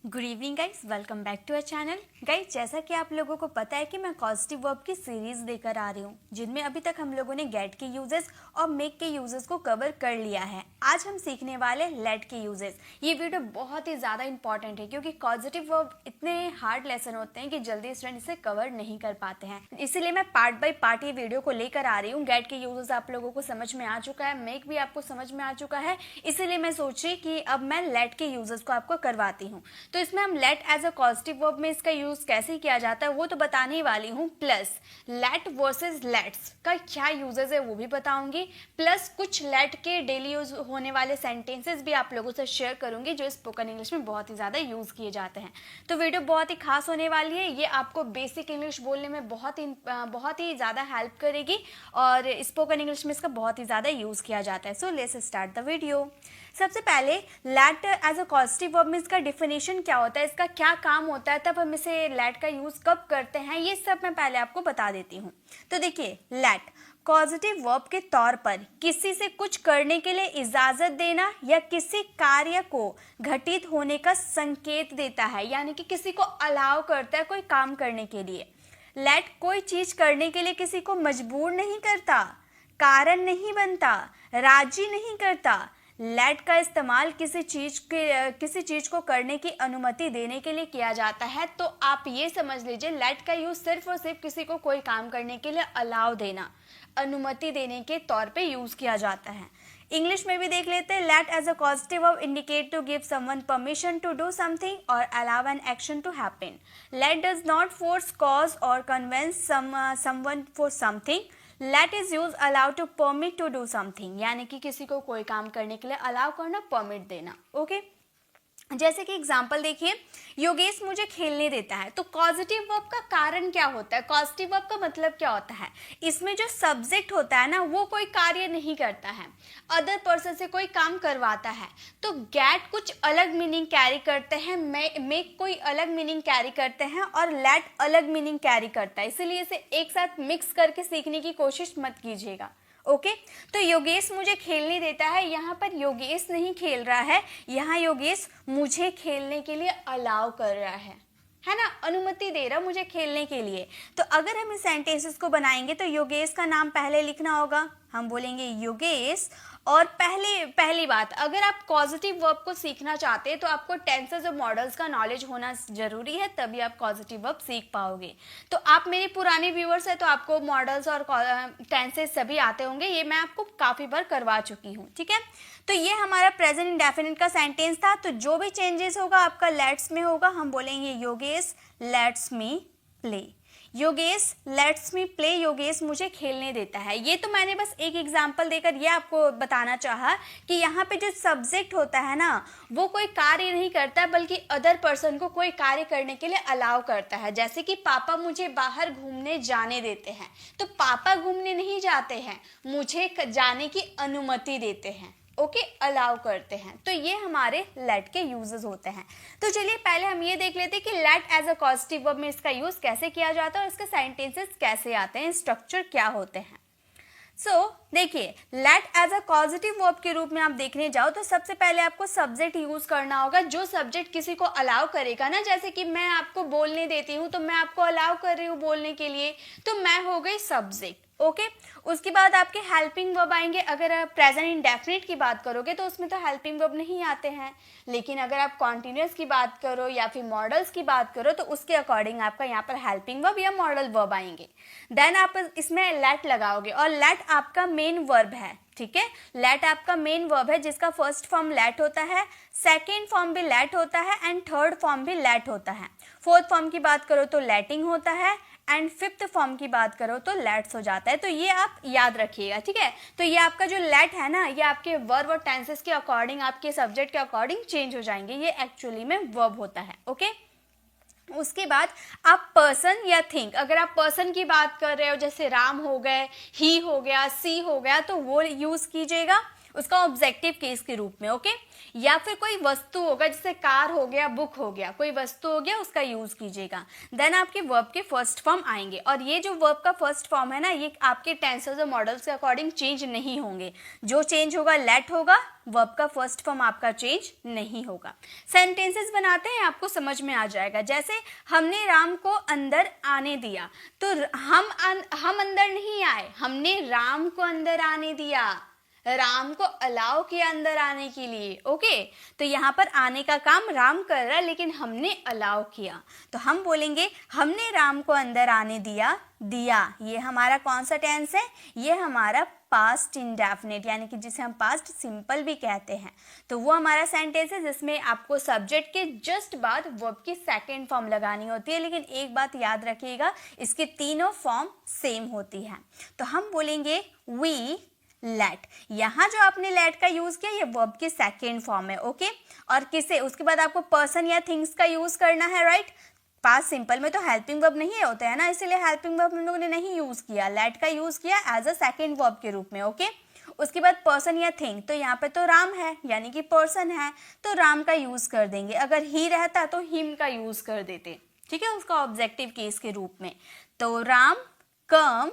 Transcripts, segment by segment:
Good evening guys, welcome back to our channel. Guys, जैसा कि आप लोगों को पता है कि मैं कॉजेटिव वर्ब की सीरीज देकर आ रही हूँ, जिनमें अभी तक हम लोगों ने गेट के यूजेस और मेक के यूजेस को कवर कर लिया है। आज हम सीखने वाले लेट के यूजेस। ये वीडियो बहुत ही ज़्यादा इंपॉर्टेंट है क्योंकि कॉजेटिव वर्ब इतने हार्ड लेसन होते हैं कि जल्दी स्टूडेंट इसे कवर नहीं कर पाते हैं। इसीलिए मैं पार्ट बाय पार्ट ये वीडियो को लेकर आ रही हूँ। गेट के यूजेस आप लोगों को समझ में आ चुका है, मेक भी आपको समझ में आ चुका है, इसीलिए मैं सोची कि अब मैं लेट के यूजेस को आपको करवाती हूँ। तो इसमें हम let as a causative verb में इसका यूज कैसे किया जाता है वो तो बताने ही वाली हूँ, प्लस लेट वर्सेस लेट्स का क्या यूजेस है वो भी बताऊंगी, प्लस कुछ लेट के डेली यूज होने वाले सेंटेंसेस भी आप लोगों से शेयर करूंगी जो स्पोकन इंग्लिश में बहुत ही ज़्यादा यूज किए जाते हैं। तो वीडियो बहुत ही खास होने वाली है, ये आपको बेसिक इंग्लिश बोलने में बहुत ही ज़्यादा हेल्प करेगी और स्पोकन इंग्लिश में इसका बहुत ही ज़्यादा यूज़ किया जाता है। So let's start the video. सबसे पहले let as a causative verb में इसका डिफिनेशन क्या होता है, इसका क्या काम होता है, तब हम इसे लेट का यूज कब करते हैं, ये सब मैं पहले आपको बता देती हूँ। तो देखिए, लेट पॉजिटिव वर्ब के तौर पर किसी से कुछ करने के लिए इजाजत देना या किसी कार्य को घटित होने का संकेत देता है, यानी कि किसी को अलाउ करता है कोई काम करने के लिए। लेट कोई चीज करने के लिए किसी को मजबूर नहीं करता, कारण नहीं बनता, राजी नहीं करता। लेट का इस्तेमाल किसी चीज को करने की अनुमति देने के लिए किया जाता है। तो आप ये समझ लीजिए, लेट का यूज सिर्फ और सिर्फ किसी को कोई काम करने के लिए अलाउ देना, अनुमति देने के तौर पे यूज किया जाता है। इंग्लिश में भी देख लेते हैं, let as a positive verb indicate to give someone permission to do something और allow an action to happen. Let does not force cause और convince someone for something. Let is use allow to permit to do something, यानी कि किसी को कोई काम करने के लिए अलाउ करना, परमिट देना। ओके, जैसे कि एग्जाम्पल देखिए, योगेश मुझे खेलने देता है। तो पॉजिटिव वर्ब का कारण क्या होता है, पॉजिटिव वर्ब का मतलब क्या होता है, इसमें जो सब्जेक्ट होता है ना वो कोई कार्य नहीं करता है, अदर पर्सन से कोई काम करवाता है। तो गेट कुछ अलग मीनिंग कैरी करते हैं, मेक कोई अलग मीनिंग कैरी करते हैं और लेट अलग मीनिंग कैरी करता है, इसीलिए इसे एक साथ मिक्स करके सीखने की कोशिश मत कीजिएगा। ओके, तो योगेश मुझे खेलने देता है, यहाँ पर योगेश नहीं खेल रहा है, यहाँ योगेश मुझे खेलने के लिए अलाउ कर रहा है ना, अनुमति दे रहा मुझे खेलने के लिए। तो अगर हम इस सेंटेंसेस को बनाएंगे तो योगेश का नाम पहले लिखना होगा, हम बोलेंगे योगेश। और पहली बात, अगर आप पॉजिटिव वर्ब को सीखना चाहते हैं तो आपको टेंसेस और मॉडल्स का नॉलेज होना जरूरी है, तभी आप पॉजिटिव वर्ब सीख पाओगे। तो आप मेरे पुराने व्यूअर्स हैं तो आपको मॉडल्स और टेंसेस सभी आते होंगे, ये मैं आपको काफ़ी बार करवा चुकी हूँ। ठीक है, तो ये हमारा प्रेजेंट इंडेफिनिट का सेंटेंस था। तो जो भी चेंजेस होगा आपका लेट्स में होगा, हम बोलेंगे Yogesh let's me play. Yogesh let's me play, Yogesh मुझे खेलने देता है। ये तो मैंने बस एक एग्जांपल देकर ये आपको बताना चाहा कि यहाँ पे जो सब्जेक्ट होता है ना वो कोई कार्य नहीं करता बल्कि अदर पर्सन को कोई कार्य करने के लिए अलाउ करता है। जैसे कि पापा मुझे बाहर घूमने जाने देते हैं, तो पापा घूमने नहीं जाते हैं, मुझे जाने की अनुमति देते हैं। ओके, अलाउ करते हैं। तो ये हमारे लेट के यूजेस होते हैं। तो चलिए पहले हम ये देख लेते हैं कि let as a positive verb में इसका यूज कैसे किया जाता है और इसके सेंटेंसेस कैसे आते हैं, स्ट्रक्चर क्या होते हैं। देखिए, let as a positive verb के रूप में आप देखने जाओ तो सबसे पहले आपको सब्जेक्ट यूज करना होगा। जो सब्जेक्ट किसी को अलाउ करेगा ना, जैसे कि मैं आपको बोलने देती हूँ तो मैं आपको अलाउ कर रही हूँ बोलने के लिए, तो मैं हो गई सब्जेक्ट। ओके, उसके बाद आपके हेल्पिंग वर्ब आएंगे। अगर आप प्रेजेंट इंडेफिनिट की बात करोगे तो उसमें तो हेल्पिंग वर्ब नहीं आते हैं, लेकिन अगर आप कॉन्टिन्यूअस की बात करो या फिर मॉडल्स की बात करो तो उसके अकॉर्डिंग आपका यहाँ पर हेल्पिंग वर्ब या मॉडल वर्ब आएंगे। देन आप इसमें लेट लगाओगे और लेट आपका मेन वर्ब है। ठीक है, लेट आपका मेन वर्ब है जिसका फर्स्ट फॉर्म लेट होता है, सेकेंड फॉर्म भी लेट होता है एंड थर्ड फॉर्म भी लेट होता है। फोर्थ फॉर्म की बात करो तो लेटिंग होता है एंड फिफ्थ फॉर्म की बात करो तो लेट्स हो जाता है। तो ये आप याद रखिएगा। ठीक है, तो ये आपका जो लेट है ना ये आपके वर्ब और टेंसेस के अकॉर्डिंग, आपके सब्जेक्ट के अकॉर्डिंग चेंज हो जाएंगे, ये एक्चुअली में वर्ब होता है। ओके, उसके बाद आप पर्सन या थिंग, अगर आप पर्सन की बात कर रहे हो जैसे राम हो गए, ही हो गया, सी हो गया, तो वो यूज कीजिएगा। उसका ऑब्जेक्टिव केस के रूप में, ओके। या फिर कोई वस्तु होगा, जैसे कार हो गया, बुक हो गया, कोई वस्तु हो गया, उसका यूज कीजिएगा। देन आपके वर्ब के फर्स्ट फॉर्म आएंगे, और ये जो वर्ब का फर्स्ट फॉर्म है ना, ये आपके टेंसेस और मॉडल्स के अकॉर्डिंग चेंज नहीं होंगे। जो चेंज होगा लेट होगा, वर्ब का फर्स्ट फॉर्म आपका चेंज नहीं होगा। सेंटेंसेस बनाते हैं, आपको समझ में आ जाएगा। जैसे हमने राम को अंदर आने दिया, तो हम अंदर नहीं आए, हमने राम को अंदर आने दिया, राम को अलाउ किया अंदर आने के लिए, ओके। तो यहाँ पर आने का काम राम कर रहा है, लेकिन हमने अलाउ किया, तो हम बोलेंगे हमने राम को अंदर आने दिया। दिया ये हमारा कौन सा टेंस है? ये हमारा पास्ट इंडेफिनिट, यानी कि जिसे हम पास्ट सिंपल भी कहते हैं। तो वो हमारा सेंटेंस है जिसमें आपको सब्जेक्ट के जस्ट बाद वर्ब की सेकेंड फॉर्म लगानी होती है। लेकिन एक बात याद रखिएगा, इसके तीनों फॉर्म सेम होती है। तो हम बोलेंगे वी लेट। यहाँ जो आपने लेट का यूज किया, ये वर्ब की सेकेंड फॉर्म है, ओके। और किसे, उसके बाद आपको पर्सन या थिंग्स का यूज करना है, राइट। पास्ट सिंपल में तो हेल्पिंग वर्ब नहीं होता है ना, इसीलिए हेल्पिंग वर्ब हम लोगों ने नहीं यूज किया, लेट का यूज किया एज अ सेकेंड वर्ब के रूप में, ओके। उसके बाद पर्सन या थिंग, तो यहाँ पे तो राम है यानी कि पर्सन है, तो राम का यूज कर देंगे। अगर ही रहता तो हिम का यूज कर देते, ठीक है, उसका ऑब्जेक्टिव केस के रूप में। तो राम कम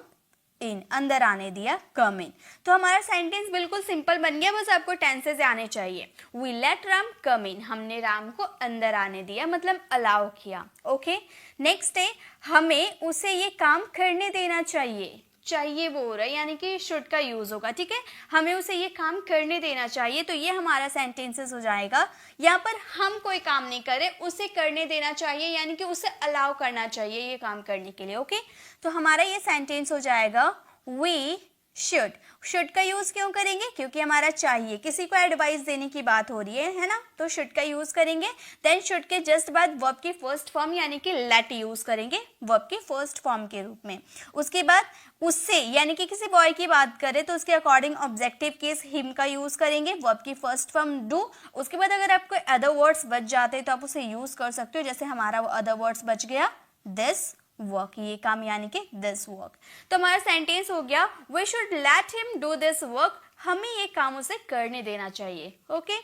इन, अंदर आने दिया, कम इन। तो हमारा सेंटेंस बिल्कुल सिंपल बन गया, बस आपको टेंसेस आने चाहिए। वी लेट राम कम इन, हमने राम को अंदर आने दिया, मतलब अलाउ किया, ओके। नेक्स्ट है हमें उसे ये काम करने देना चाहिए। चाहिए वो हो रहा है, यानी कि शुड का यूज होगा, ठीक है। हमें उसे ये काम करने देना चाहिए, तो ये हमारा सेंटेंसेस हो जाएगा। यहाँ पर हम कोई काम नहीं करे, उसे करने देना चाहिए, यानी कि उसे अलाउ करना चाहिए ये काम करने के लिए, ओके। तो हमारा ये सेंटेंस हो जाएगा वी शुड। शुड का यूज क्यों करेंगे? क्योंकि हमारा चाहिए, किसी को एडवाइस देने की बात हो रही है ना, तो शुड का यूज करेंगे। देन शुड के जस्ट बाद वर्ब की फर्स्ट फॉर्म यानी कि लेट यूज करेंगे वर्ब की फर्स्ट फॉर्म के रूप में। उसके बाद उससे, यानी कि किसी बॉय की बात करें तो उसके अकॉर्डिंग ऑब्जेक्टिव केस हिम का यूज करेंगे, वर्ब की फर्स्ट फॉर्म डू। उसके बाद अगर आपको अदर वर्ड्स बच जाते हैं तो आप उसे यूज कर सकते हो, जैसे हमारा वो अदर वर्ड्स बच गया दिस वर्क, ये काम यानी कि दिस वर्क। तो हमारा सेंटेंस हो गया we should let him do this work, हमें ये काम उसे करने देना चाहिए, ओके।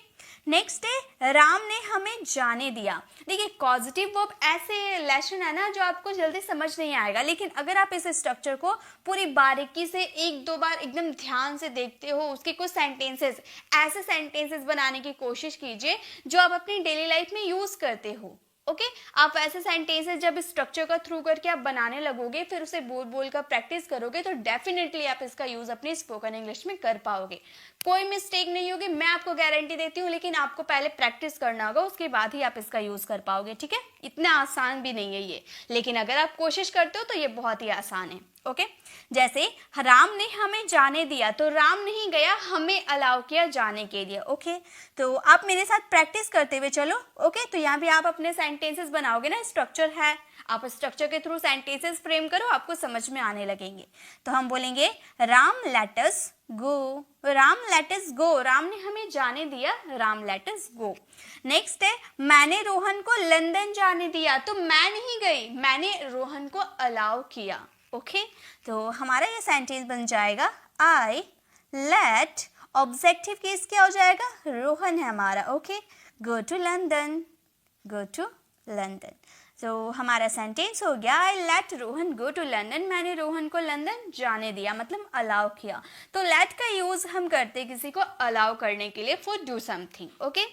नेक्स्ट है राम ने हमें जाने दिया। देखिए कॉजेटिव वर्ब ऐसे लेसन है ना जो आपको जल्दी समझ नहीं आएगा, लेकिन अगर आप इस स्ट्रक्चर को पूरी बारीकी से एक दो बार एकदम ध्यान से देखते हो, उसके कुछ सेंटेंसेस, ऐसे सेंटेंसेस बनाने की कोशिश कीजिए जो आप अपनी डेली लाइफ में यूज करते हो, ओके। आप ऐसे सेंटेंसेस जब इस स्ट्रक्चर का थ्रू करके आप बनाने लगोगे, फिर उसे बोल बोल कर प्रैक्टिस करोगे, तो डेफिनेटली आप इसका यूज अपनी स्पोकन इंग्लिश में कर पाओगे। कोई मिस्टेक नहीं होगी, मैं आपको गारंटी देती हूँ, लेकिन आपको पहले प्रैक्टिस करना होगा, उसके बाद ही आप इसका यूज कर पाओगे, ठीक है। इतना आसान भी नहीं है ये, लेकिन अगर आप कोशिश करते हो तो ये बहुत ही आसान है, ओके। जैसे राम ने हमें जाने दिया, तो राम नहीं गया, हमें अलाउ किया जाने के लिए, ओके। तो आप मेरे साथ प्रैक्टिस करते हुए चलो, ओके। तो यहाँ भी आप अपने सेंटेंसेस बनाओगे ना, स्ट्रक्चर है, आप स्ट्रक्चर के थ्रू सेंटेंसेस फ्रेम करो, आपको समझ में आने लगेंगे। तो हम बोलेंगे राम लेट अस गो, राम लेट अस गो, राम ने हमें जाने दिया, राम लेट अस गो। नेक्स्ट है मैंने रोहन को लंदन जाने दिया, तो मैं नहीं गई, मैंने रोहन को अलाउ किया, ओके। तो हमारा ये सेंटेंस बन जाएगा आई लेट, ऑब्जेक्टिव केस क्या हो जाएगा? रोहन है हमारा, okay. Go to London, go to London. तो हमारा सेंटेंस हो गया I let Rohan go to London, मैंने रोहन को लंदन जाने दिया, मतलब अलाउ किया। तो लेट का यूज हम करते हैं किसी को अलाउ करने के लिए, for do something, okay.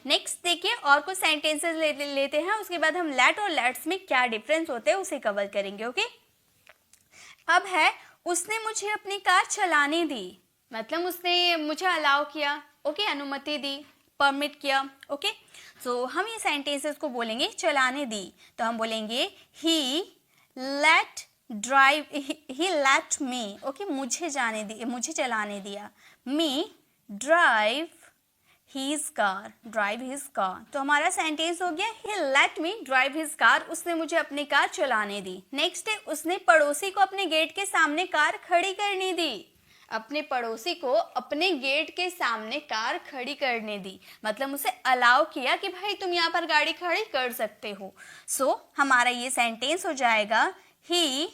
Next देखिए और कुछ सेंटेंसेस लेते हैं, उसके बाद हम लेट और लेट्स में क्या डिफरेंस होते हैं उसे कवर करेंगे, ओके। अब है उसने मुझे अपनी कार चलाने दी, मतलब उसने मुझे अलाउ किया, ओके, अनुमति दी, परमिट किया, ओके। सो हम ये सेंटेंसेस को बोलेंगे चलाने दी, तो हम बोलेंगे he let drive, he let me, okay, मुझे जाने दी, मुझे चलाने दिया, me drive his car, drive his car. तो हमारा सेंटेंस हो गया he let me drive his car, उसने मुझे अपनी कार चलाने दी। नेक्स्ट है उसने पड़ोसी को अपने गेट के सामने कार खड़ी करने दी, अपने पड़ोसी को अपने गेट के सामने कार खड़ी करने दी, मतलब उसे अलाउ किया कि भाई तुम यहाँ पर गाड़ी खड़ी कर सकते हो। सो हमारा ये सेंटेंस हो जाएगा ही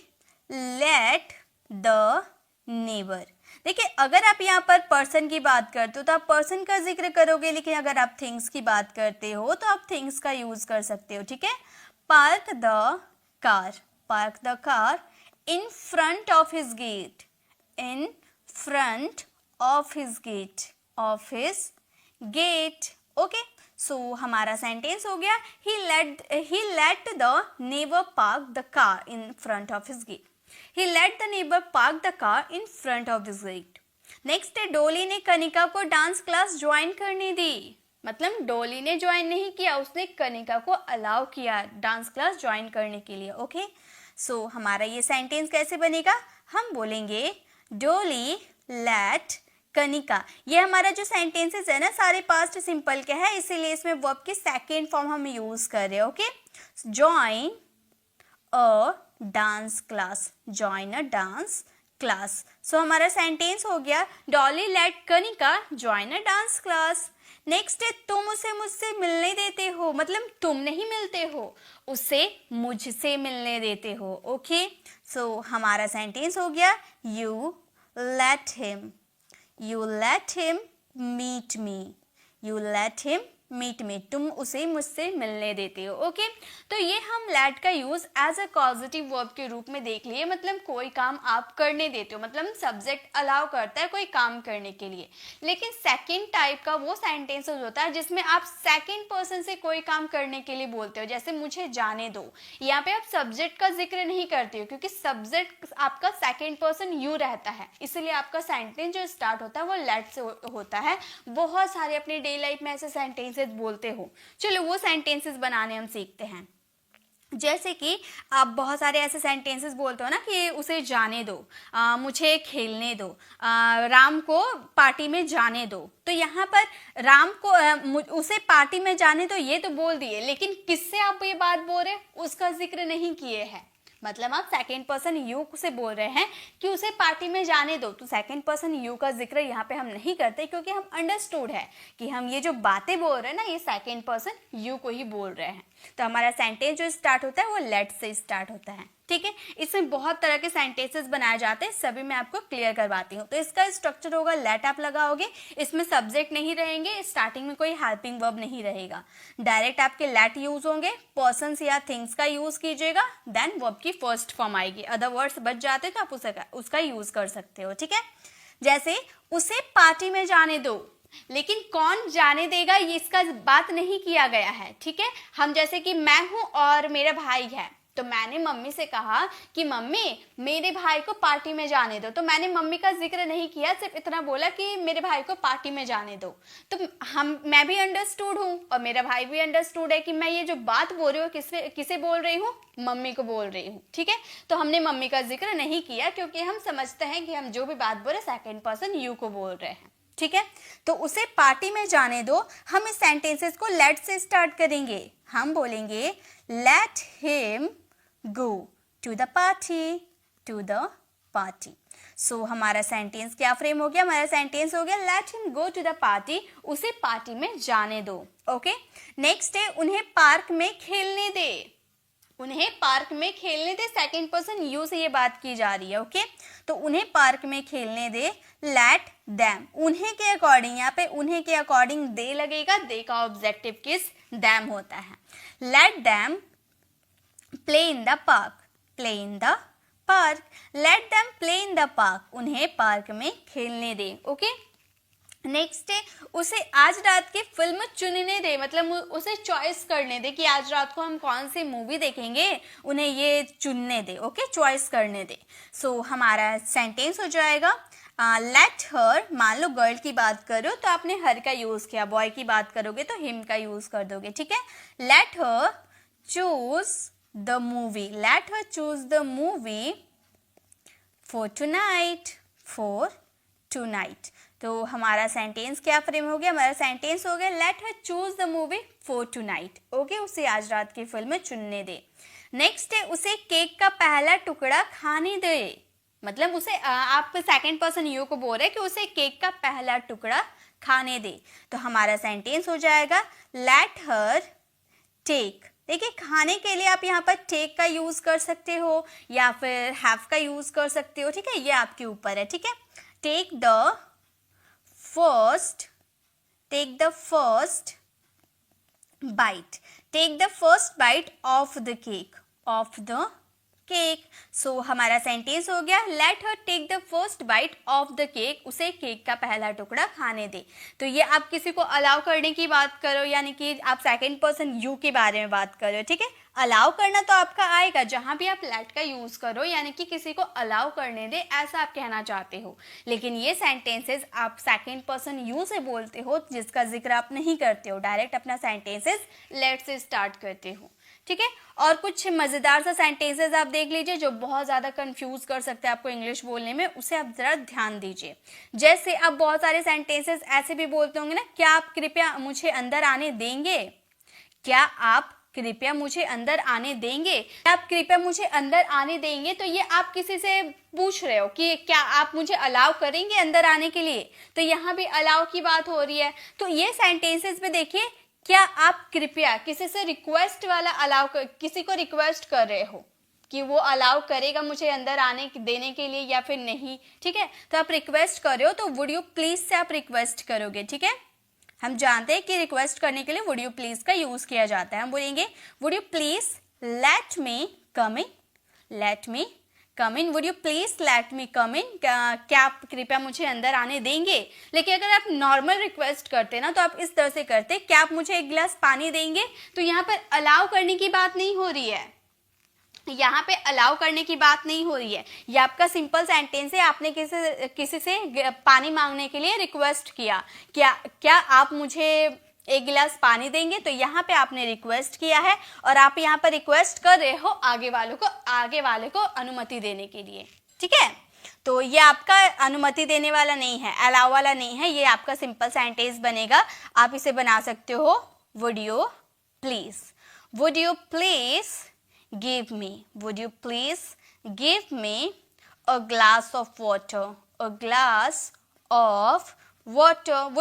लेट द नेबर। देखिए अगर आप यहाँ पर पर्सन की बात करते हो तो आप पर्सन का जिक्र करोगे, लेकिन अगर आप थिंग्स की बात करते हो तो आप थिंग्स का यूज कर सकते हो, ठीक है। Park the car in front of his gate, in front of his gate, okay. So हमारा सेंटेंस हो गया he let the neighbor park the car in front of his gate. He let the neighbor park the car in front of his gate. Next है डोली ने कनिका को dance class join करने दी, मतलब डोली ने ज्वाइन नहीं किया, उसने कनिका को अलाउ किया डांस क्लास ज्वाइन करने के लिए, ओके। सो हमारा ये सेंटेंस कैसे बनेगा, हम बोलेंगे डोली लेट कनिका। ये हमारा जो सेंटेंसेस है ना सारे पास्ट सिंपल के हैं, इसीलिए इसमें वर्ब की सेकेंड फॉर्म हम यूज कर रहे हैं, okay. Join a dance class, join a dance class. So हमारा सेंटेंस हो गया Dolly let Kanika join a dance class. Next है तुम उसे मुझसे मिलने देते हो, मतलब तुम नहीं मिलते हो, उसे मुझसे मिलने देते हो, ओके। सो हमारा सेंटेंस हो गया you let him meet me, तुम उसे मुझसे मिलने देते हो, ओके। तो ये हम लेट का use as a positive verb के रूप में देख लिए, मतलब कोई काम आप करने देते हो, मतलब सब्जेक्ट अलाउ करता है कोई काम करने के लिए। लेकिन सेकंड टाइप का वो सेंटेंस होता है जिसमें आप सेकंड पर्सन से कोई काम करने के लिए बोलते हो, जैसे मुझे जाने दो। यहाँ पे आप सब्जेक्ट का जिक्र नहीं करते हो क्योंकि सब्जेक्ट आपका सेकंड पर्सन यू रहता है, इसलिए आपका सेंटेंस जो स्टार्ट होता है वो लेट से होता है। बहुत सारे अपनी डेली लाइफ में ऐसे सेंटेंसेस बोलते हो, चलो वो सेंटेंसेस बनाने हम सीखते हैं। जैसे कि आप बहुत सारे ऐसे सेंटेंसेस बोलते हो ना कि उसे जाने दो, मुझे खेलने दो, राम को पार्टी में जाने दो। तो यहाँ पर राम को उसे पार्टी में जाने दो ये तो बोल दिए, लेकिन किससे आप ये बात बोल रहे उसका जिक्र नहीं किए हैं, मतलब आप सेकेंड पर्सन यू से बोल रहे हैं कि उसे पार्टी में जाने दो, तो सेकेंड पर्सन यू का जिक्र यहाँ पे हम नहीं करते क्योंकि हम अंडरस्टूड है कि हम ये जो बातें बोल रहे हैं ना ये सेकेंड पर्सन यू को ही बोल रहे हैं। तो हमारा सेंटेंस जो स्टार्ट होता है वो लेट से स्टार्ट होता है, ठीक है। इसमें बहुत तरह के सेंटेंसेस बनाए जाते हैं, सभी मैं आपको क्लियर करवाती हूँ। तो इसका स्ट्रक्चर होगा लेट आप लगाओगे, इसमें सब्जेक्ट नहीं रहेंगे, स्टार्टिंग में कोई हेल्पिंग वर्ब नहीं रहेगा, डायरेक्ट आपके लेट यूज होंगे, पर्सन्स या थिंग्स का यूज कीजिएगा, देन वर्ब की फर्स्ट फॉर्म आएगी, अदर वर्ड्स बच जाते तो आप उसका यूज कर सकते हो, ठीक है। जैसे उसे पार्टी में जाने दो, लेकिन कौन जाने देगा ये इसका बात नहीं किया गया है, ठीक है। हम जैसे कि मैं हूं और मेरा भाई है, तो मैंने मम्मी से कहा कि मम्मी मेरे भाई को पार्टी में जाने दो, तो मैंने मम्मी का जिक्र नहीं किया, सिर्फ इतना बोला कि मेरे भाई को पार्टी में जाने दो। तो मैं भी अंडरस्टूड हूँ और मेरा भाई भी अंडरस्टूड है कि मैं ये जो बात बोल रही हूँ किसे बोल रही हूँ, मम्मी को बोल रही हूँ, ठीक है। तो हमने मम्मी का जिक्र नहीं किया क्योंकि हम समझते हैं कि हम जो भी बात बोल रहे सेकेंड पर्सन यू को बोल रहे हैं, ठीक है। तो उसे पार्टी में जाने दो, हम इस सेंटेंसेस को लेट से स्टार्ट करेंगे, हम बोलेंगे let him go to the party. So हमारा सेंटेंस क्या फ्रेम हो गया, हमारा सेंटेंस हो गया let him go to the party, उसे पार्टी में जाने दो, ओके। नेक्स्ट है उन्हें पार्क में खेलने दे, सेकेंड पर्सन यू से ये बात की जा रही है, ओके। तो उन्हें पार्क में खेलने दे, लेट देम, उन्हें के अकॉर्डिंग, यहाँ पे उन्हें के अकॉर्डिंग दे लगेगा, दे का ऑब्जेक्टिव किस देम होता है। Let them play in the park, उन्हें पार्क में खेलने दे, ओके। नेक्स्ट है उसे आज रात की फिल्म चुनने दे, मतलब उसे चॉइस करने दे कि आज रात को हम कौन सी मूवी देखेंगे, उन्हें ये चुनने दे, ओके, चॉइस करने दे। सो हमारा सेंटेंस हो जाएगा लेट हर, मान लो गर्ल की बात करो तो आपने हर का यूज किया, बॉय की बात करोगे तो हिम का यूज कर दोगे, ठीक है। Let her choose the movie for tonight. तो हमारा सेंटेंस क्या फ्रेम हो गया, हमारा सेंटेंस हो गया let her choose the movie for tonight, okay, उसे आज रात की फिल्म चुनने दे। नेक्स्ट है उसे केक का पहला टुकड़ा खाने दे, मतलब उसे आप सेकंड पर्सन यू को बोल रहे हैं कि उसे केक का पहला टुकड़ा खाने दे। तो हमारा सेंटेंस हो जाएगा लेट हर टेक, देखिए खाने के लिए आप यहाँ पर टेक का यूज कर सकते हो या फिर हैव का यूज कर सकते हो, ठीक है, ये आपके ऊपर है, ठीक है। take the first bite. Take the first bite of the cake. सो हमारा सेंटेंस हो गया let her take the first bite of the cake, उसे केक का पहला टुकड़ा खाने दे। तो ये आप किसी को अलाउ करने की बात करो, यानी कि आप सेकंड पर्सन यू के बारे में बात कर रहे हो, ठीक है। अलाउ करना तो आपका आएगा जहां भी आप लेट का यूज करो, यानी कि किसी को अलाउ करने दे ऐसा आप कहना चाहते हो। लेकिन ये सेंटेंसेस आप सेकंड पर्सन यू से बोलते हो, जिसका जिक्र आप नहीं करते हो, डायरेक्ट अपना सेंटेंसेस लेट से स्टार्ट करते हो, ठीक है। और कुछ मजेदार सा सेंटेंसेस आप देख लीजिए जो बहुत ज्यादा कंफ्यूज कर सकते हैं आपको इंग्लिश बोलने में, उसे आप जरा ध्यान दीजिए। जैसे आप बहुत सारे सेंटेंसेस ऐसे भी बोलते होंगे ना, क्या आप कृपया मुझे अंदर आने देंगे, क्या आप कृपया मुझे अंदर आने देंगे, क्या आप कृपया मुझे अंदर आने देंगे। तो ये आप किसी से पूछ रहे हो कि क्या आप मुझे अलाउ करेंगे अंदर आने के लिए, तो यहाँ भी अलाउ की बात हो रही है। तो ये सेंटेंसेस में देखिए, क्या आप कृपया किसी से रिक्वेस्ट वाला अलाउ किसी को रिक्वेस्ट कर रहे हो कि वो अलाउ करेगा मुझे अंदर आने देने के लिए या फिर नहीं, ठीक है। तो आप रिक्वेस्ट कर रहे हो तो वुड यू प्लीज से आप रिक्वेस्ट करोगे, ठीक है। हम जानते हैं कि रिक्वेस्ट करने के लिए वुड यू प्लीज का यूज किया जाता है। हम बोलेंगे would you please let me come in, let me come in, would you please let me come in, क्या आप कृपया मुझे अंदर आने देंगे। लेकिन अगर आप नॉर्मल रिक्वेस्ट करते ना तो आप इस तरह से करते, क्या आप मुझे एक गिलास पानी देंगे। तो यहाँ पर अलाउ करने की बात नहीं हो रही है, यहाँ पे अलाउ करने की बात नहीं हो रही है, ये आपका सिंपल सेंटेंस है। आपने किसी से पानी मांगने के लिए रिक्वेस्ट किया, क्या आप मुझे एक गिलास पानी देंगे। तो यहाँ पे आपने रिक्वेस्ट किया है और आप यहाँ पर रिक्वेस्ट कर रहे हो आगे वाले को अनुमति देने के लिए, ठीक है। तो ये आपका अनुमति देने वाला नहीं है, अलाउ वाला नहीं है, ये आपका सिंपल सेंटेंस बनेगा। आप इसे बना सकते हो would you please give me, would you please give me a glass of water, would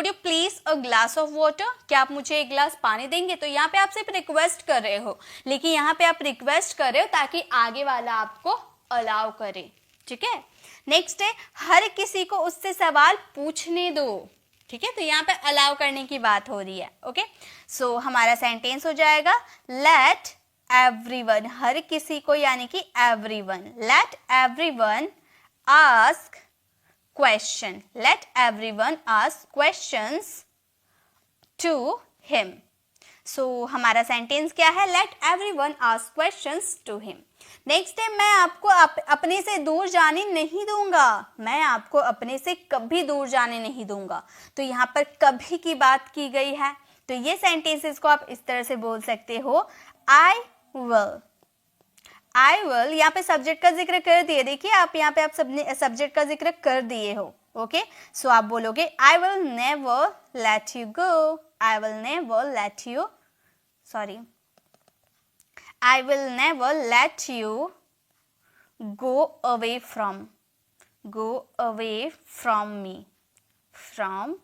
you please a glass of water, क्या आप मुझे एक गिलास पानी देंगे। तो यहाँ पे आप सिर्फ रिक्वेस्ट कर रहे हो, लेकिन यहाँ पे आप रिक्वेस्ट कर रहे हो ताकि आगे वाला आपको अलाउ करे, ठीक है। नेक्स्ट है हर किसी को उससे सवाल पूछने दो, ठीक है। तो यहाँ पे अलाउ करने की बात हो रही है, ओके। सो हमारा सेंटेंस हो जाएगा लेट एवरीवन, हर किसी को यानी कि everyone, let everyone ask question, let everyone ask questions to him. So हमारा सेंटेंस क्या है, let everyone ask questions to him. Next है मैं आपको अपने से दूर जाने नहीं दूंगा, मैं आपको अपने से कभी दूर जाने नहीं दूंगा। तो यहाँ पर कभी की बात की गई है, तो ये सेंटेंसेस को आप इस तरह से बोल सकते हो आई विल, यहाँ पे सब्जेक्ट का जिक्र कर दिए, देखिए आप यहाँ पे आप सबने सब्जेक्ट का जिक्र कर दिए हो, ओके। सो आप बोलोगे I will never let you go, I will never let you go away from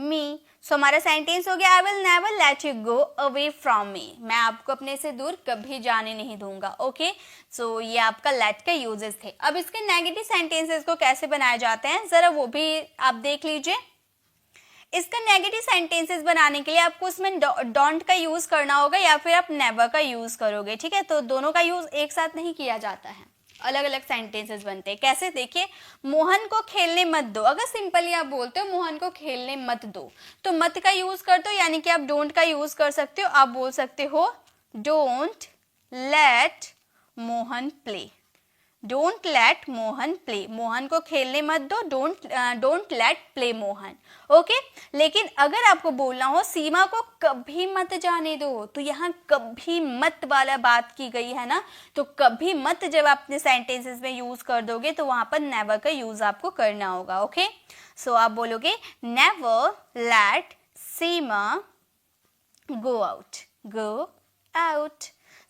me. So हमारा सेंटेंस हो गया I will never let you go away from me, मैं आपको अपने से दूर कभी जाने नहीं दूंगा, ओके। सो ये आपका लेट के यूजेस थे। अब इसके नेगेटिव सेंटेंसेस को कैसे बनाए जाते हैं जरा वो भी आप देख लीजिए। इसका नेगेटिव सेंटेंसेस बनाने के लिए आपको उसमें डोंट का यूज करना होगा या फिर आप नेवर का यूज करोगे, ठीक है। तो दोनों का यूज एक साथ नहीं किया जाता है, अलग अलग सेंटेंसेस बनते हैं। कैसे, देखिए मोहन को खेलने मत दो, अगर सिंपली आप बोलते हो मोहन को खेलने मत दो तो मत का यूज कर दो, यानी कि आप डोंट का यूज कर सकते हो। आप बोल सकते हो don't let Mohan play, don't let Mohan play, Mohan को खेलने मत दो, don't let play Mohan, okay. लेकिन अगर आपको बोलना हो सीमा को कभी मत जाने दो, तो यहाँ कभी मत वाला बात की गई है ना, तो कभी मत जब आप अपने सेंटेंसेस में यूज कर दोगे तो वहां पर नेवर का यूज आपको करना होगा, ओके। सो आप बोलोगे नेवर लेट सीमा गो आउट।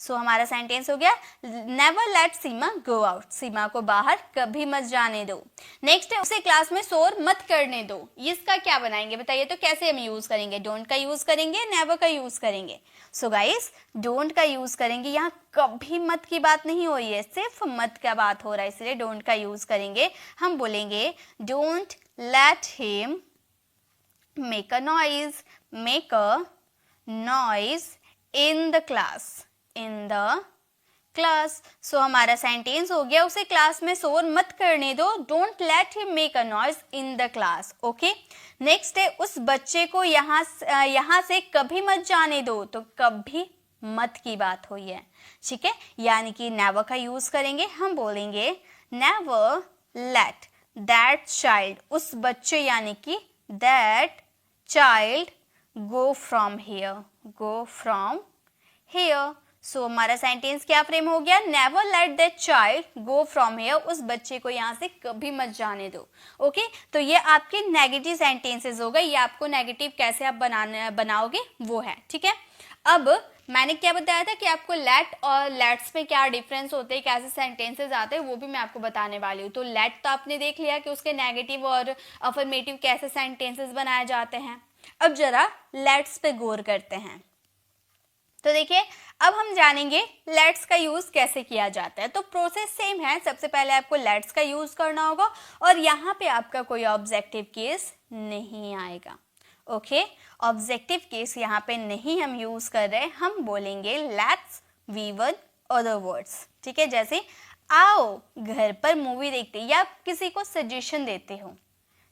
सो हमारा सेंटेंस हो गया नेवर लेट सीमा गो आउट, सीमा को बाहर कभी मत जाने दो। नेक्स्ट है उसे क्लास में शोर मत करने दो, इसका क्या बनाएंगे बताइए। तो कैसे हम यूज करेंगे, डोंट का यूज करेंगे, नेवर का यूज करेंगे। सो गाइस डोंट का यूज करेंगे, यहाँ कभी मत की बात नहीं हो रही है, सिर्फ मत का बात हो रहा है, इसलिए डोंट का यूज करेंगे। हम बोलेंगे don't let him make a noise, make a noise in the class, in the class. So हमारा सेंटेंस हो गया उसे क्लास में शोर मत करने दो, don't let him make a noise in the class. Okay, next है उस बच्चे को यहाँ से कभी मत जाने दो. तो कभी मत की बात हुई है, ठीक है, यानी कि नेवर का यूज करेंगे. हम बोलेंगे नेवर लेट दैट चाइल्ड, उस बच्चे यानी कि that child go from here, go from here. So हमारा सेंटेंस क्या फ्रेम हो गया, never let that child go from here, उस बच्चे को यहाँ से कभी मत जाने दो. ओके, तो ये आपके नेगेटिव सेंटेंसेस हो गए. ये आपको नेगेटिव कैसे आप बनाओगे वो है, ठीक है. अब मैंने क्या बताया था कि आपको लेट और लेट्स में क्या डिफरेंस होते हैं, कैसे सेंटेंसेस आते हैं, वो भी मैं आपको बताने वाली हूँ. तो लेट तो आपने देख लिया कि उसके नेगेटिव और अफर्मेटिव कैसे सेंटेंसेस बनाए जाते हैं. अब जरा लेट्स पे गौर करते हैं. तो देखिए, अब हम जानेंगे लेट्स का यूज कैसे किया जाता है. तो प्रोसेस सेम है. सबसे पहले आपको लेट्स का यूज करना होगा और यहाँ पे आपका कोई ऑब्जेक्टिव केस नहीं आएगा. ओके, ऑब्जेक्टिव केस यहाँ पे नहीं हम यूज कर रहे. हम बोलेंगे लेट्स वीवर अदर वर्ड्स, ठीक है. जैसे आओ घर पर मूवी देखते, या आप किसी को सजेशन देते हो,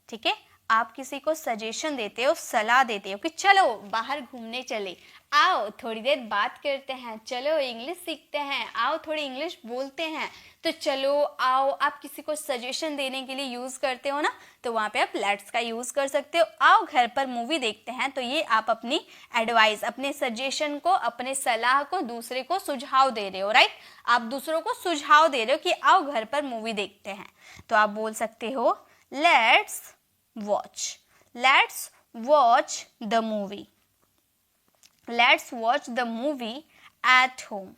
ठीक है, आप किसी को सजेशन देते हो, सलाह देते हो कि चलो बाहर घूमने चले, आओ थोड़ी देर बात करते हैं, चलो इंग्लिश सीखते हैं, आओ थोड़ी इंग्लिश बोलते हैं, तो चलो आओ. आप किसी को सजेशन देने के लिए यूज करते हो ना, तो वहाँ पे आप लेट्स का यूज कर सकते हो. आओ घर पर मूवी देखते हैं, तो ये आप अपनी एडवाइस, अपने सजेशन को, अपने सलाह को दूसरे को सुझाव दे रहे हो, राइट. आप दूसरों को सुझाव दे रहे हो कि आओ घर पर मूवी देखते हैं. तो आप बोल सकते हो let's watch, let's watch the movie, let's watch the movie at home,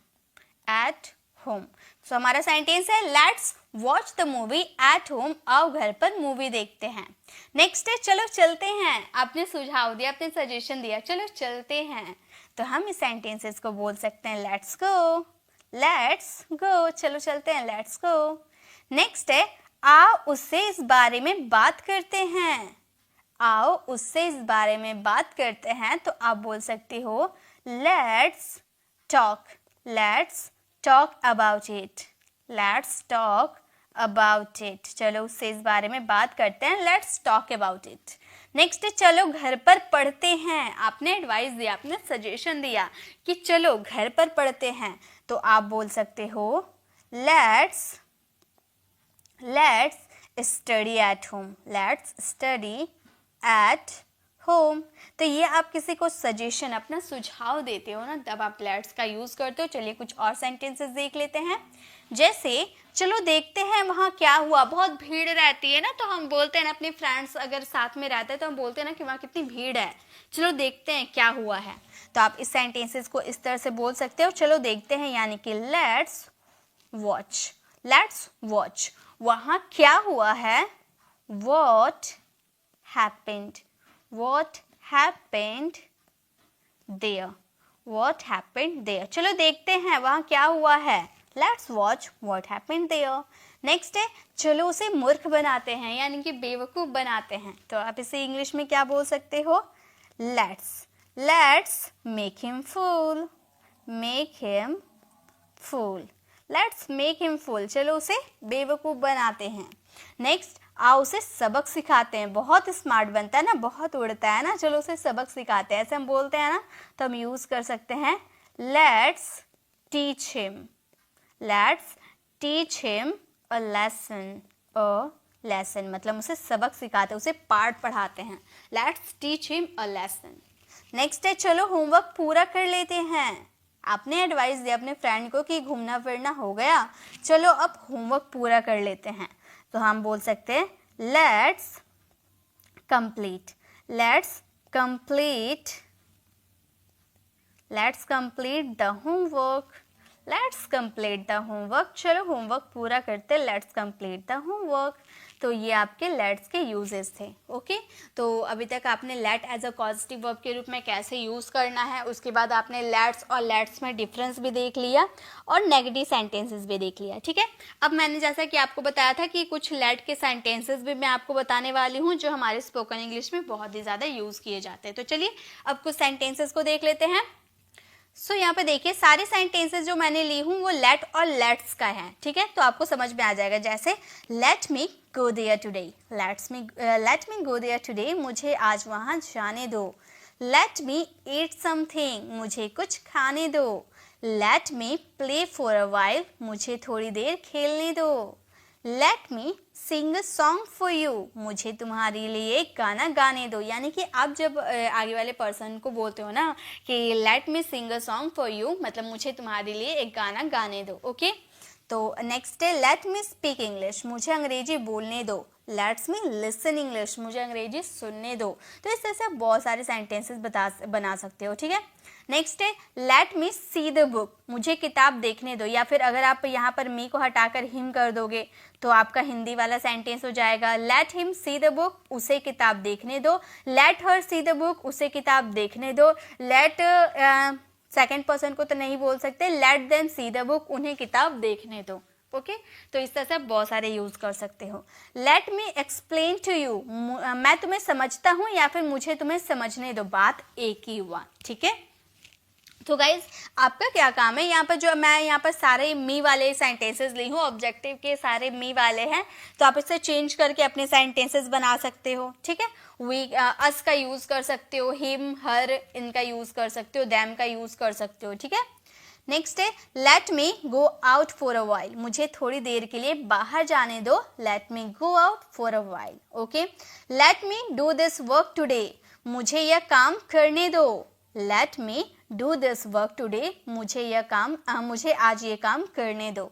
at home. So हमारा सेंटेंस है let's watch the movie at home, आओ घर पर मूवी देखते हैं. नेक्स्ट है चलो चलते हैं. आपने सुझाव दिया, आपने सजेशन दिया, चलो चलते हैं, तो हम इस सेंटेंसेस को बोल सकते हैं let's go, let's go, चलो चलते हैं, let's go. नेक्स्ट है आओ उससे इस बारे में बात करते हैं, आओ उससे इस बारे में बात करते हैं, तो आप बोल सकते हो let's talk, let's talk about it, let's talk about it. चलो उससे इस बारे में बात करते हैं, let's talk about it. Next है चलो घर पर पढ़ते हैं. आपने एडवाइस दिया, आपने सजेशन दिया कि चलो घर पर पढ़ते हैं, तो आप बोल सकते हो let's study at home, let's study at home. तो ये आप किसी को सजेशन, अपना सुझाव देते हो ना, तब आप लेट्स का यूज करते हो. चलिए कुछ और सेंटेंसेस देख लेते हैं. जैसे चलो देखते हैं वहाँ क्या हुआ, बहुत भीड़ रहती है ना, तो हम बोलते हैं ना, अपने फ्रेंड्स अगर साथ में रहते हैं तो हम बोलते हैं ना कि वहाँ कितनी भीड़ है, चलो देखते हैं क्या हुआ है. तो आप इस सेंटेंसेस को इस तरह से बोल सकते हो, चलो देखते हैं, यानी कि लेट्स वॉच, लेट्स वॉच, वहाँ क्या हुआ है, what happened, what happened there, what happened there. चलो देखते हैं वहाँ क्या हुआ है, let's watch what happened there. Next है चलो उसे मूर्ख बनाते हैं, यानी कि बेवकूफ़ बनाते हैं, तो आप इसे इंग्लिश में क्या बोल सकते हो, let's make him fool, make him fool, let's make him fool, चलो उसे बेवकूफ़ बनाते हैं. नेक्स्ट आओ उसे सबक सिखाते हैं, बहुत स्मार्ट बनता है ना, बहुत उड़ता है ना, चलो उसे सबक सिखाते हैं, ऐसे हम बोलते हैं ना, तो हम यूज़ कर सकते हैं let's teach him, let's teach him a lesson, a lesson मतलब उसे सबक सिखाते हैं, उसे पाठ पढ़ाते हैं, let's teach him a lesson. Next है चलो होमवर्क पूरा कर लेते हैं. आपने एडवाइस दिया अपने फ्रेंड को कि घूमना फिरना हो गया, चलो अब होमवर्क पूरा कर लेते हैं, तो हम बोल सकते हैं let's complete, let's complete, let's complete the homework, let's complete the homework, चलो होमवर्क पूरा करते, लेट्स कंप्लीट द होमवर्क. तो ये आपके लेट्स के यूजेस थे। ओके, तो अभी तक आपने let as a positive verb के रूप में कैसे यूज़ करना है, उसके बाद आपने लेट्स और लेट्स में डिफरेंस भी देख लिया और नेगेटिव सेंटेंसेस भी देख लिया। ठीक है, अब मैंने जैसा कि आपको बताया था कि कुछ लेट के सेंटेंसेस भी मैं आपको बताने वाली हूँ जो हमारे स्पोकन इंग्लिश में बहुत ही ज़्यादा यूज़ किए जाते हैं। तो चलिए अब कुछ सेंटेंसेस को देख लेते हैं। सो यहाँ पे देखिए सारे सेंटेंसेस जो मैंने ली हूँ वो लेट और लेट्स का है। ठीक है, तो आपको समझ में आ जाएगा। जैसे let me go there today, let me go there today, मुझे आज वहाँ जाने दो। लेट मी ईट समथिंग, मुझे कुछ खाने दो। Let me play for a while, मुझे थोड़ी देर खेलने दो। Let me sing a song for you, मुझे तुम्हारे लिए एक गाना गाने दो। यानी कि आप जब आगे वाले पर्सन को बोलते हो ना कि let me sing a song for you, मतलब मुझे तुम्हारे लिए एक गाना गाने दो। ओके, तो नेक्स्ट है लेट मी स्पीक इंग्लिश, मुझे अंग्रेजी बोलने दो। लेट्स मी लिसन इंग्लिश, मुझे अंग्रेजी सुनने दो। तो इस तरह से आप बहुत सारे सेंटेंसेस बना सकते हो। ठीक है, नेक्स्ट है let me see the book, मुझे किताब देखने दो। या फिर अगर आप यहाँ पर मी को हटाकर हिम कर दोगे तो आपका हिंदी वाला सेंटेंस हो जाएगा let him see the book, उसे किताब देखने दो। Let her see the book, उसे किताब देखने दो। लेट सेकंड पर्सन को तो नहीं बोल सकते, let them see the book, उन्हें किताब देखने दो। ओके, तो इस तरह से आप बहुत सारे यूज कर सकते हो। Let me explain to you, मैं तुम्हें समझता हूँ या फिर मुझे तुम्हें समझने दो, बात एक ही हुआ। ठीक है, तो गाइज आपका क्या काम है, यहाँ पर जो मैं यहाँ पर सारे मी वाले सेंटेंसेस ली हूँ, ऑब्जेक्टिव के सारे मी वाले हैं, तो आप इसे चेंज करके अपने सेंटेंसेस बना सकते हो। ठीक है, वी अस का यूज कर सकते हो, हिम हर इनका यूज कर सकते हो, दैम का यूज कर सकते हो। ठीक है, नेक्स्ट है let me go out for a while, मुझे थोड़ी देर के लिए बाहर जाने दो। Let me go out for a while. Okay, let me do this work today, मुझे यह काम करने दो। Let me do this work today, मुझे आज ये काम करने दो।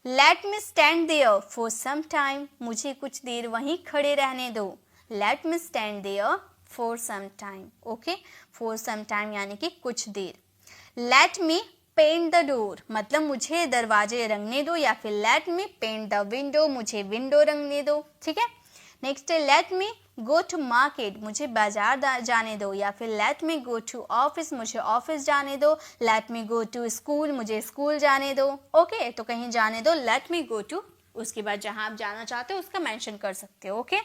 Let me stand there for some time, मुझे कुछ देर वहीं खड़े रहने दो। Let me stand there for some time. Okay, for some time यानी कि कुछ देर। Let me paint the door, मतलब मुझे दरवाजे रंगने दो। या फिर let me paint the window, मुझे विंडो रंगने दो। ठीक है, नेक्स्ट है let me go to market, मुझे बाजार जाने दो। या फिर let me go to office, मुझे ऑफिस जाने दो। Let me go to school, मुझे स्कूल जाने दो। ओके, तो कहीं जाने दो, लेट मी गो टू, उसके बाद जहां आप जाना चाहते हो उसका मेंशन कर सकते हो। ओके,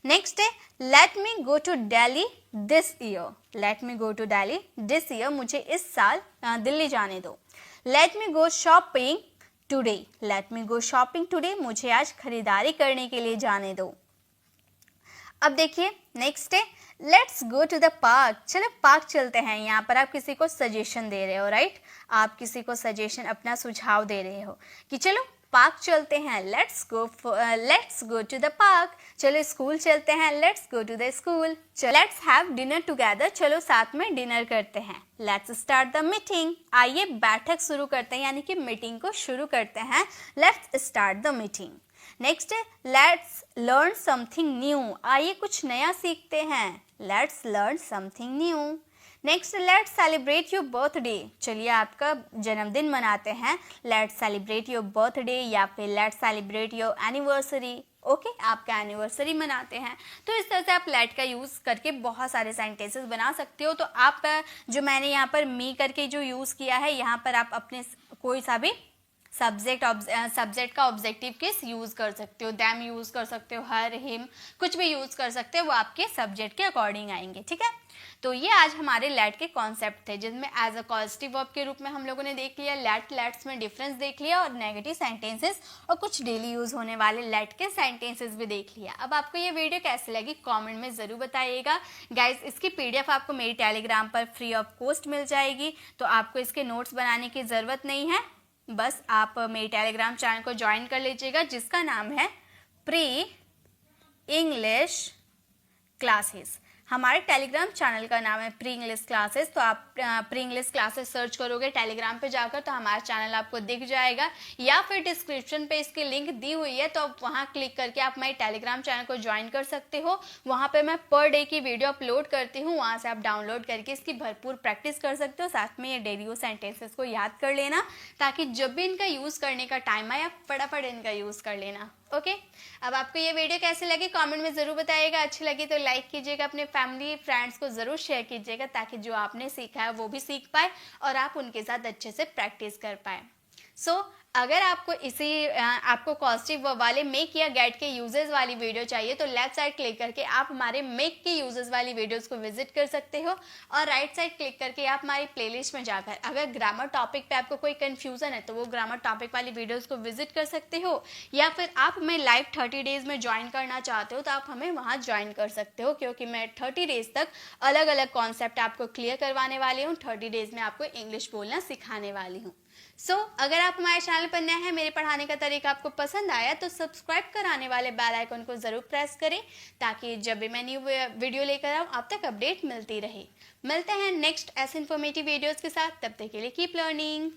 नेक्स्ट है let me go to Delhi this year, let me go to Delhi this year, मुझे इस साल दिल्ली जाने दो। Let me go shopping today, let me go shopping today, मुझे आज खरीदारी करने के लिए जाने दो। अब देखिए नेक्स्ट है let's go to the park, चलो पार्क चलते हैं। यहाँ पर आप किसी को सजेशन दे रहे हो, राइट, आप किसी को सजेशन अपना सुझाव दे रहे हो कि चलो पार्क चलते हैं। Let's go to the park, चलो स्कूल चलते हैं। Let's go to the school, let's have dinner together, चलो साथ में डिनर करते हैं। लेट्स स्टार्ट द मीटिंग, आइए बैठक शुरू करते हैं, यानी कि मीटिंग को शुरू करते हैं। Let's start the meeting. Next है लेट्स लर्न समथिंग न्यू, आइए कुछ नया सीखते हैं। Let's learn something new. Next let's celebrate your birthday, चलिए आपका जन्मदिन मनाते हैं। लेट्स सेलिब्रेट योर बर्थडे या फिर let's celebrate your anniversary. Okay, आपका एनिवर्सरी मनाते हैं। तो इस तरह से आप लेट का यूज़ करके बहुत सारे सेंटेंसेस बना सकते हो। तो आप जो मैंने यहाँ पर मी करके जो यूज़ किया है, यहाँ पर आप अपने कोई सा भी सब्जेक्ट का ऑब्जेक्टिव केस यूज़ कर सकते हो, दैम यूज़ कर सकते हो, हर हिम कुछ भी यूज़ कर सकते हो, वो आपके सब्जेक्ट के अकॉर्डिंग आएंगे। ठीक है, तो ये आज हमारे लेट के कॉन्सेप्ट थे जिसमें एज अ पॉजिटिव वर्ब के रूप में हम लोगों ने देख लिया लेट्स में डिफरेंस देख लिया और नेगेटिव सेंटेंसेस और कुछ डेली यूज़ होने वाले लेट के सेंटेंसेस भी देख लिया। अब आपको ये वीडियो कैसी लगी कमेंट में ज़रूर बताइएगा। गाइज इसकी PDF आपको मेरी टेलीग्राम पर फ्री ऑफ कॉस्ट मिल जाएगी, तो आपको इसके नोट्स बनाने की ज़रूरत नहीं है। बस आप मेरे टेलीग्राम चैनल को ज्वाइन कर लीजिएगा जिसका नाम है प्री इंग्लिश क्लासेस। हमारे टेलीग्राम चैनल का नाम है प्री इंग्लिश क्लासेस। तो आप प्री इंग्लिश क्लासेस सर्च करोगे टेलीग्राम पे जाकर तो हमारा चैनल आपको दिख जाएगा, या फिर डिस्क्रिप्शन पे इसकी लिंक दी हुई है, तो आप वहाँ क्लिक करके आप मेरे टेलीग्राम चैनल को ज्वाइन कर सकते हो। वहाँ पे मैं पर डे की वीडियो अपलोड करती हूँ, वहाँ से आप डाउनलोड करके इसकी भरपूर प्रैक्टिस कर सकते हो। साथ में ये डेली सेंटेंसेस को याद कर लेना, ताकि जब भी इनका यूज़ करने का टाइम आए आप फटाफट इनका यूज़ कर लेना। ओके, अब आपको ये वीडियो कैसे लगी कमेंट में ज़रूर बताइएगा। अच्छी लगी तो लाइक कीजिएगा, अपने फैमिली फ्रेंड्स को ज़रूर शेयर कीजिएगा, ताकि जो आपने सीखा है वो भी सीख पाए और आप उनके साथ अच्छे से प्रैक्टिस कर पाए। अगर आपको आपको कॉस्टिव वाले मेक या गेट के यूजेस वाली वीडियो चाहिए तो लेफ्ट साइड क्लिक करके आप हमारे मेक के यूजेस वाली वीडियोस को विजिट कर सकते हो, और राइट साइड क्लिक करके आप हमारी प्लेलिस्ट में जाकर अगर ग्रामर टॉपिक पे आपको कोई कंफ्यूजन है तो वो ग्रामर टॉपिक वाली वीडियोस को विजिट कर सकते हो, या फिर आप हमें लाइव 30 डेज में ज्वाइन करना चाहते हो तो आप हमें वहाँ ज्वाइन कर सकते हो, क्योंकि मैं 30 डेज तक अलग अलग कॉन्सेप्ट आपको क्लियर करवाने वाली हूँ। 30 डेज में आपको इंग्लिश बोलना सिखाने वाली हूँ। अगर आप हमारे चैनल पर नए हैं, मेरे पढ़ाने का तरीका आपको पसंद आया तो सब्सक्राइब कराने वाले बेल आइकन को ज़रूर प्रेस करें, ताकि जब भी मैं न्यू वीडियो लेकर आऊँ आप तक अपडेट मिलती रहे। मिलते हैं नेक्स्ट ऐसे इन्फॉर्मेटिव वीडियोस के साथ, तब तक के लिए कीप लर्निंग।